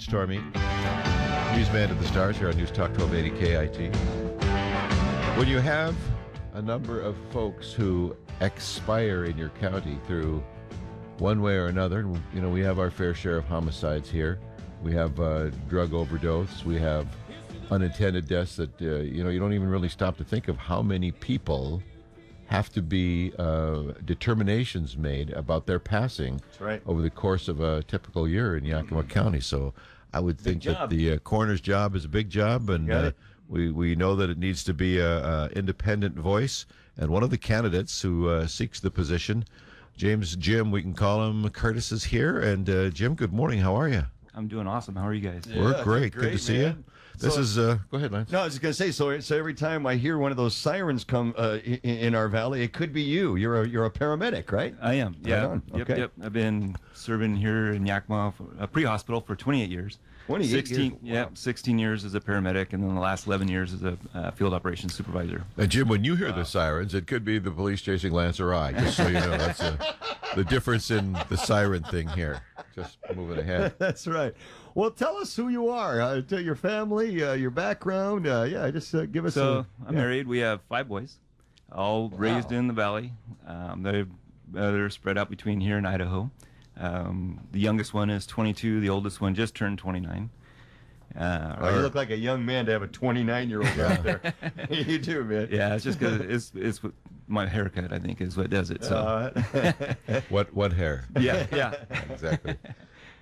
Stormy, newsman of the stars here on Newstalk 1280 KIT. When you have a number of folks who expire in your county through one way or another, you know, we have our fair share of homicides here. We have drug overdose. We have unintended deaths that, you know, you don't even really stop to think of how many people have to be determinations made about their passing over the course of a typical year in Yakima County. So I would think that the coroner's job is a big job, and we know that it needs to be an independent voice. And one of the candidates who seeks the position, Jim, we can call him, Curtice is here. And Jim, good morning. How are you? I'm doing awesome. How are you guys? Yeah, we're great. Good to see you. This is go ahead, Lance. No, I was just gonna say. So every time I hear one of those sirens come in our valley, it could be you. You're a paramedic, right? I am. Yeah. Right on. Okay. Yep. I've been serving here in Yakima, a pre-hospital, for 28 years. 28 years. Yeah, 16 years as a paramedic, and then the last 11 years as a field operations supervisor. And Jim, when you hear the sirens, it could be the police chasing Lance or I. Just so you know, that's the difference in the siren thing here. Just moving ahead. That's right. Well, tell us who you are. Tell your family, your background. Just give us. I'm married. We have 5 boys, all raised in the valley. They're spread out between here and Idaho. The youngest one is 22. The oldest one just turned 29. You look like a young man to have a 29-year-old out there. You do, man. Yeah, it's just because it's my haircut, I think, is what does it. So what hair? Yeah. Exactly.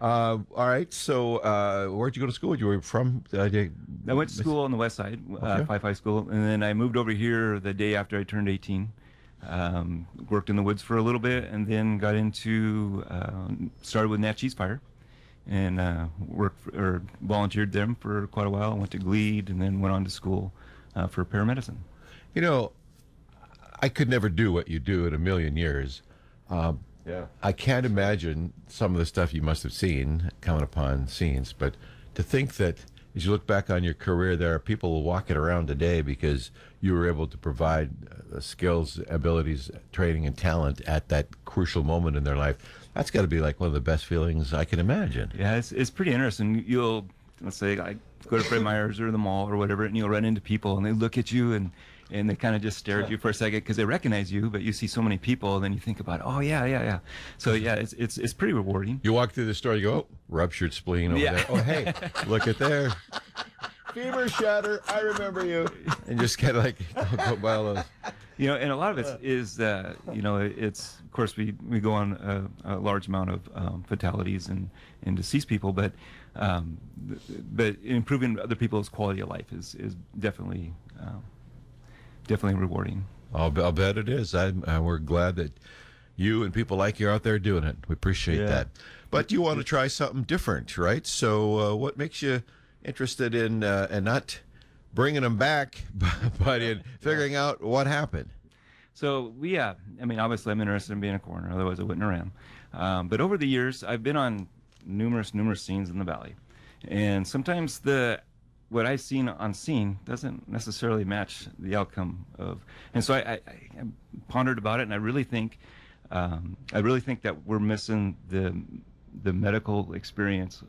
All right. So where'd you go to school? You were from? I went to school on the west side, Five High School, and then I moved over here the day after I turned 18. Worked in the woods for a little bit, and then got into started with Natchez Fire, and volunteered them for quite a while. Went to GLEAD, and then went on to school for paramedicine. You know, I could never do what you do in a million years. I can't imagine some of the stuff you must have seen coming upon scenes, but to think that as you look back on your career, there are people walking around today because you were able to provide skills, abilities, training, and talent at that crucial moment in their life. That's got to be like one of the best feelings I can imagine. Yeah, it's pretty interesting. Let's say, I go to Fred Meyer's or the mall or whatever, and you'll run into people, and they look at you, and they kind of just stare at you for a second because they recognize you, but you see so many people, and then you think about, oh, yeah. So, yeah, it's pretty rewarding. You walk through the store, you go, oh, ruptured spleen over there. Oh, hey, look at there. Femur shatter, I remember you. And just kind of like go by all those. You know, and a lot of it is, it's, of course, we go on a large amount of fatalities and deceased people, but improving other people's quality of life is definitely rewarding. I'll bet it is. We're glad that you and people like you are out there doing it. We appreciate that. But you want to try something different, right? So what makes you interested in and not bringing them back, but in figuring out what happened? So obviously I'm interested in being a coroner, otherwise I wouldn't have ran. But over the years, I've been on numerous scenes in the valley, and sometimes what I've seen on scene doesn't necessarily match the outcome of. And so I pondered about it, and I really think that we're missing the medical experience,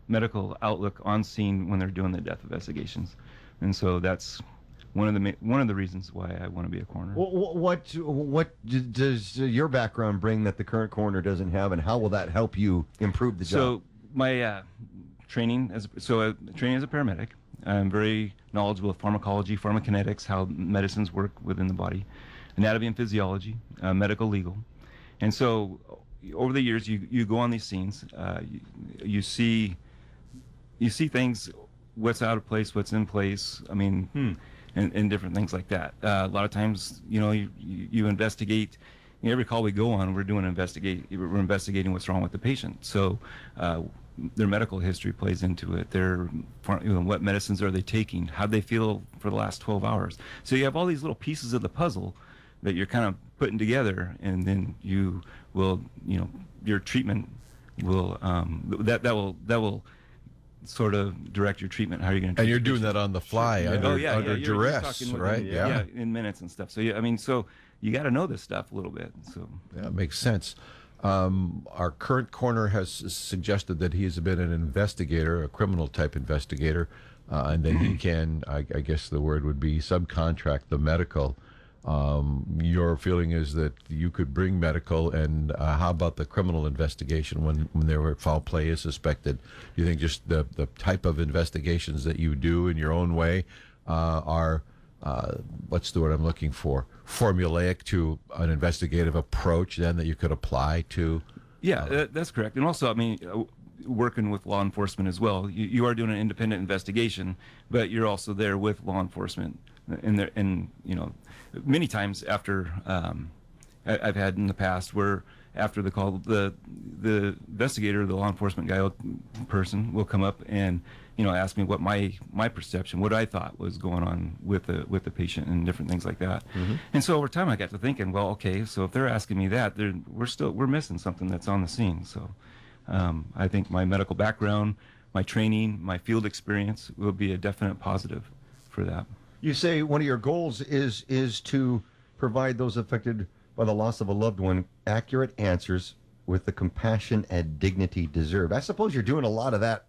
medical outlook on scene when they're doing the death investigations. And so that's one of the reasons why I want to be a coroner. What does your background bring that the current coroner doesn't have, and how will that help you improve the job? So my training as a paramedic, I'm very knowledgeable of pharmacology, pharmacokinetics, how medicines work within the body, anatomy and physiology, medical, legal. And so over the years, you go on these scenes, you see things, what's out of place, what's in place, and different things like that. A lot of times, you investigate. Every call we go on, we're investigating what's wrong with the patient. So their medical history plays into it. What medicines are they taking? How do they feel for the last 12 hours? So you have all these little pieces of the puzzle that you're kind of putting together, and then you will, your treatment will that will sort of direct your treatment. How are you going to? And you're doing that on the fly, under duress, right? In minutes and stuff. So so you got to know this stuff a little bit. So yeah, it makes sense. Our current coroner has suggested that he's been an investigator, a criminal type investigator, and that he can, I guess the word would be, subcontract the medical. Your feeling is that you could bring medical, and how about the criminal investigation when there were foul play is suspected? Do you think just the type of investigations that you do in your own way are, what's the word I'm looking for, formulaic to an investigative approach then that you could apply to? Yeah, that's correct. And also, I mean, working with law enforcement as well, you are doing an independent investigation, but you're also there with law enforcement. And you know, many times after, I've had in the past where after the call, the investigator, the law enforcement guy, person will come up and, you know, ask me what my perception, what I thought was going on with the patient and different things like that. And so over time I got to thinking, well, okay, so if they're asking me that, we're missing something that's on the scene. So I think my medical background, my training, my field experience will be a definite positive for that. You say one of your goals is to provide those affected by the loss of a loved one accurate answers with the compassion and dignity deserved. I suppose you're doing a lot of that.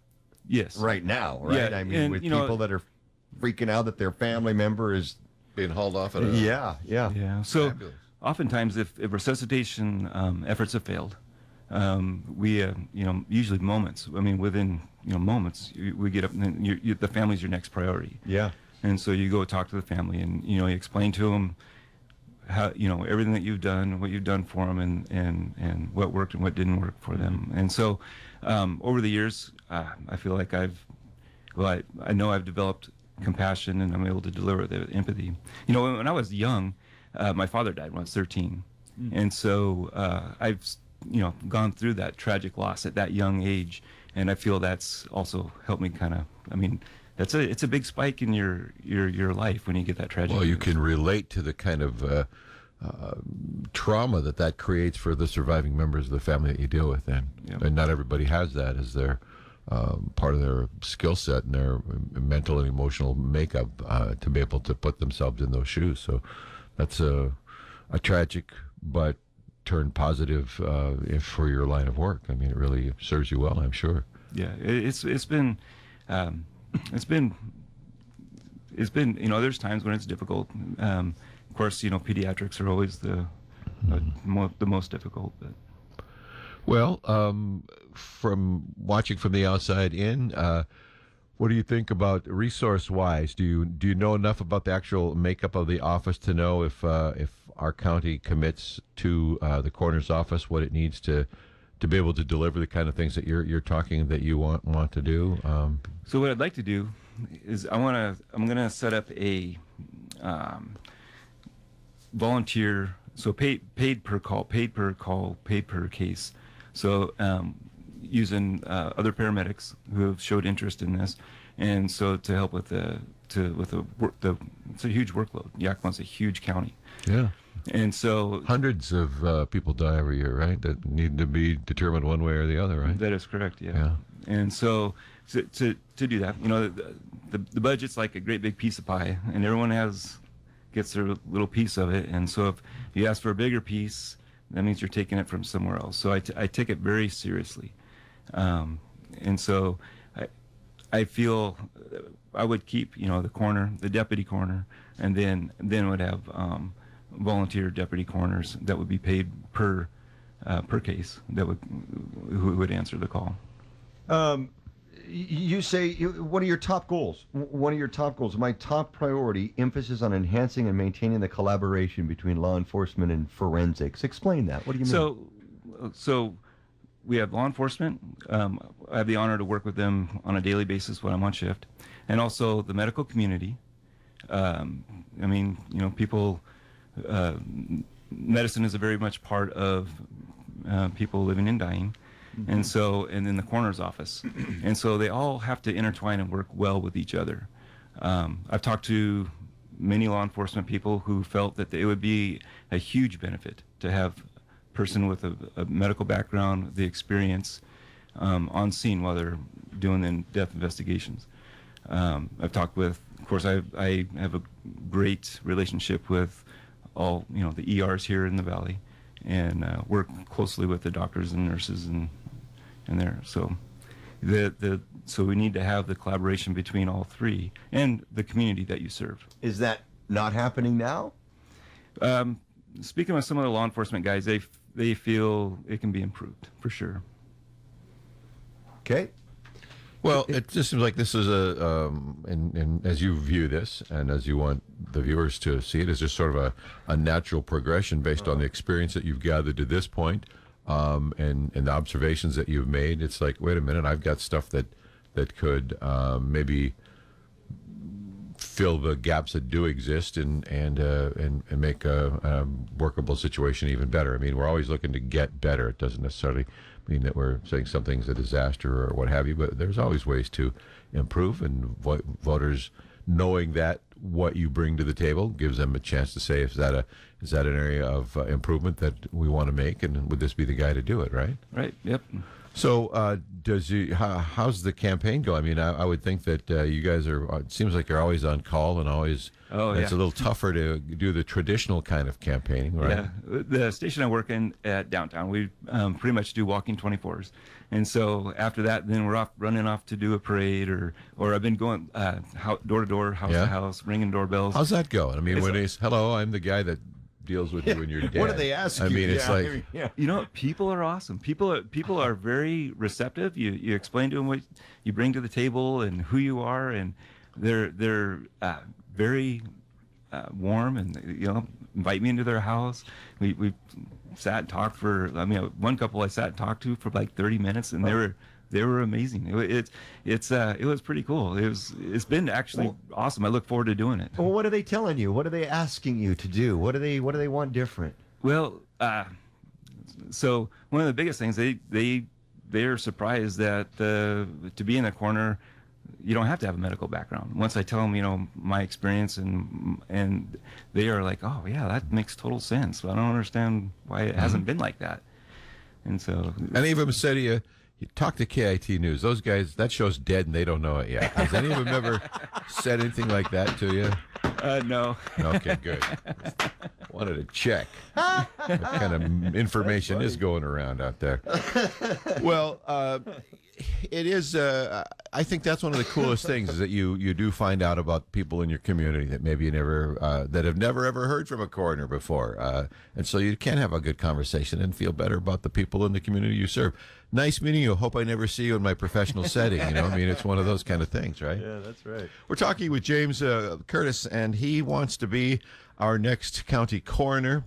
Yes. Right now, right? Yeah, I mean, and, with you know, people that are freaking out that their family member is Being hauled off at a... Yeah. So Fabulous. oftentimes, if resuscitation efforts have failed, we you know, usually moments. I mean, within, you know, moments, we get up and the family's your next priority. Yeah. And so you go talk to the family, and you know, you explain to them how, you know, everything that you've done, what you've done for them, and what worked and what didn't work for them. And so over the years, I feel like I know I've developed compassion, and I'm able to deliver the empathy. You know, when I was young, my father died when I was 13, and so I've, you know, gone through that tragic loss at that young age, and I feel that's also helped me kind of, I mean, it's a big spike in your life when you get that tragedy. Well, you can relate to the kind of trauma that creates for the surviving members of the family that you deal with then. Yep. And not everybody has that as their part of their skill set and their mental and emotional makeup to be able to put themselves in those shoes. So that's a tragic but turned positive for your line of work. I mean, it really serves you well, I'm sure. Yeah, it's been you know, there's times when it's difficult. Of course, you know, pediatrics are always the most difficult. But. Well, from watching from the outside in, what do you think about resource-wise? Do you know enough about the actual makeup of the office to know if our county commits to the coroner's office what it needs to be able to deliver the kind of things that you're talking that you want to do? So what I'd like to do is I'm gonna set up a volunteer, so paid per call, paid per case. So using other paramedics who have showed interest in this, and so to help with it's a huge workload. Yakima's a huge county. Yeah. And so Hundreds of people die every year, right? That need to be determined one way or the other, right? that is correct. Yeah. Yeah. And so to do that, you know, the budget's like a great big piece of pie, and everyone gets their little piece of it. And so if you ask for a bigger piece, that means you're taking it from somewhere else. So I take it very seriously. And so I feel I would keep, you know, the coroner, the deputy coroner, and then would have volunteer deputy coroners that would be paid per case who would answer the call. You say one of your top goals. One of your top goals. My top priority: emphasis on enhancing and maintaining the collaboration between law enforcement and forensics. Explain that. What do you mean? So we have law enforcement. I have the honor to work with them on a daily basis when I'm on shift, and also the medical community. I mean, you know, people. Medicine is a very much part of people living and dying. And then the coroner's office. And so they all have to intertwine and work well with each other. I've talked to many law enforcement people who felt that it would be a huge benefit to have a person with a medical background, the experience on scene while they're doing in-depth investigations. I've talked with, of course, I have a great relationship with all, you know, the ERs here in the Valley. work closely with the doctors and nurses and there. So so we need to have the collaboration between all three and the community that you serve. Is that not happening now? Speaking with some of the law enforcement guys, they feel it can be improved for sure. Okay. Well, it just seems like this is and as you view this, and as you want the viewers to see it, is just sort of a natural progression based on the experience that you've gathered to this point, and the observations that you've made. It's like, wait a minute, I've got stuff that could maybe fill the gaps that do exist and make a workable situation even better. I mean, we're always looking to get better. It doesn't necessarily mean that we're saying something's a disaster or what have you, but there's always ways to improve, and voters knowing that what you bring to the table gives them a chance to say, is that an area of improvement that we want to make, and would this be the guy to do it, right? Right. Yep. So how's the campaign go? I mean, I would think that you guys are, it seems like you're always on call and always, it's a little tougher to do the traditional kind of campaigning, right? Yeah, the station I work in at downtown, we pretty much do walking 24s. And so after that, then we're running off to do a parade, or I've been going door to door, house to house, ringing doorbells. How's that going? I mean, when they say, hello, I'm the guy that deals with you when you're dead. What do they ask you? I mean, it's like, you know, people are awesome. People are very receptive. You explain to them what you bring to the table and who you are, and they're very warm, and invite me into their house. We sat and talked for, one couple I sat and talked to for like 30 minutes, and they were amazing. It was pretty cool. It's been actually awesome. I look forward to doing it. Well, what are they telling you? What are they asking you to do? What do they want different? Well, so one of the biggest things, they're surprised that to be in the coroner, you don't have to have a medical background. Once I tell them, my experience, and they are like, oh yeah, that makes total sense. I don't understand why it hasn't been like that. And so, any of them say to you, talk to KIT News. Those guys, that show's dead and they don't know it yet. Has any of them ever said anything like that to you? No. Okay, good. Wanted to check what kind of information is going around out there. Well, it is. I think that's one of the coolest things, is that you do find out about people in your community that maybe you never that have never ever heard from a coroner before, and so you can have a good conversation and feel better about the people in the community you serve. Nice meeting you. Hope I never see you in my professional setting. I mean, it's one of those kind of things, right? Yeah, that's right. We're talking with James Curtice, and he wants to be our next county coroner.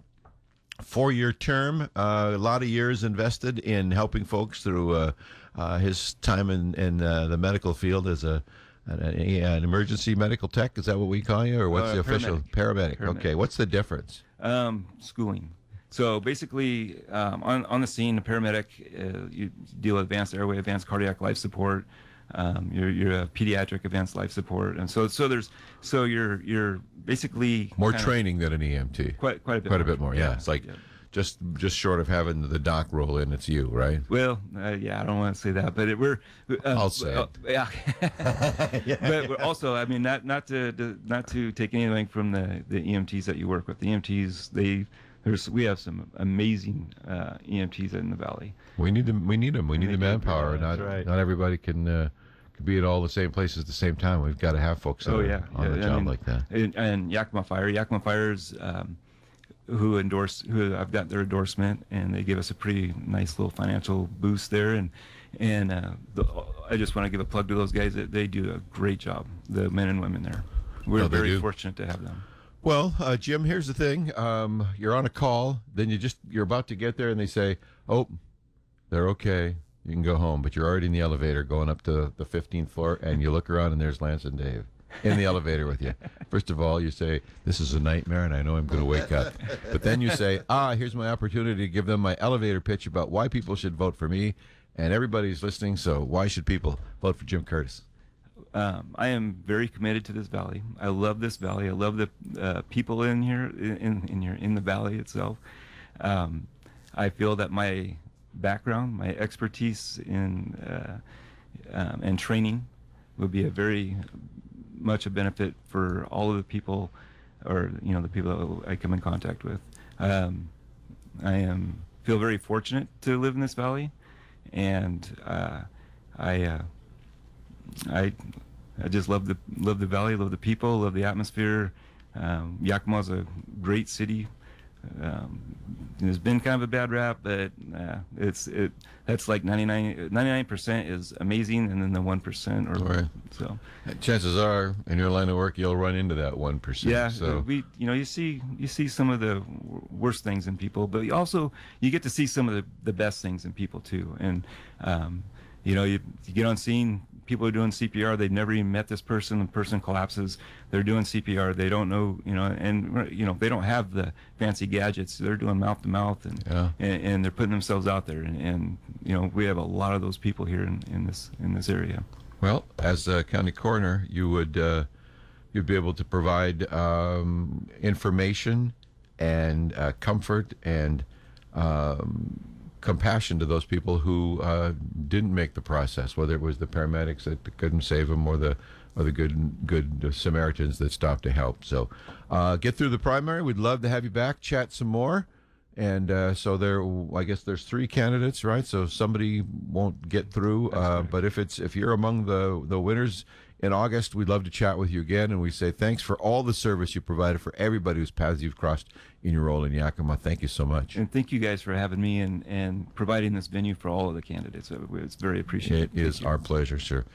4-year term, a lot of years invested in helping folks through his time in the medical field as an emergency medical tech. Is that what we call you, or what's the official paramedic? Okay, what's the difference? Schooling. So basically, on the scene, a paramedic, you deal with advanced airway, advanced cardiac life support. You're a pediatric advanced life support, and so you're basically more training than an EMT. Quite a bit more. Yeah, it's like just short of having the doc roll in, it's you, right? Well, I don't want to say that, but I'll say it. Yeah. But we're also, I mean, not to take anything from the EMTs that you work with. The EMTs, we have some amazing EMTs in the valley. We need them. We need the manpower. Not everybody can be at all the same places at the same time. We've got to have folks that are on the job like that. And Yakima Fire's who I've got their endorsement, and they give us a pretty nice little financial boost there. And I just want to give a plug to those guys. That they do a great job. The men and women there. We're very fortunate to have them. Well, Jim, here's the thing. You're on a call, then you're about to get there, and they say, oh, they're okay. You can go home, but you're already in the elevator going up to the 15th floor, and you look around, and there's Lance and Dave in the elevator with you. First of all, you say, this is a nightmare, and I know I'm going to wake up. But then you say, here's my opportunity to give them my elevator pitch about why people should vote for me, and everybody's listening, so why should people vote for Jim Curtice? I am very committed to this valley. I love this valley. I love the people in here, in the valley itself. I feel that my background, my expertise in and training would be a very much a benefit for all of the people, or the people that I come in contact with. feel very fortunate to live in this valley, and I just love the valley, love the people, love the atmosphere. Yakima is a great city. There's been kind of a bad rap, but that's like 99% is amazing, and then the 1% or Right. so. Chances are, in your line of work, you'll run into that 1%. Yeah, So you see some of the worst things in people, but you get to see some of the best things in people too. And you get on scene, people are doing CPR, they've never even met this person, the person collapses, they're doing CPR, they don't know, and they don't have the fancy gadgets, they're doing mouth to mouth, and they're putting themselves out there, and we have a lot of those people here in this area. well, as a county coroner, you'd be able to provide information and comfort and compassion to those people who didn't make the process, whether it was the paramedics that couldn't save them or the good Samaritans that stopped to help. So get through the primary. We'd love to have you back, chat some more. And I guess there's 3 candidates, right? So somebody won't get through. But if you're among the winners in August, we'd love to chat with you again. And we say thanks for all the service you provided for everybody whose paths you've crossed in your role in Yakima. Thank you so much. And thank you guys for having me and providing this venue for all of the candidates. It's very appreciated. It is our pleasure, sir.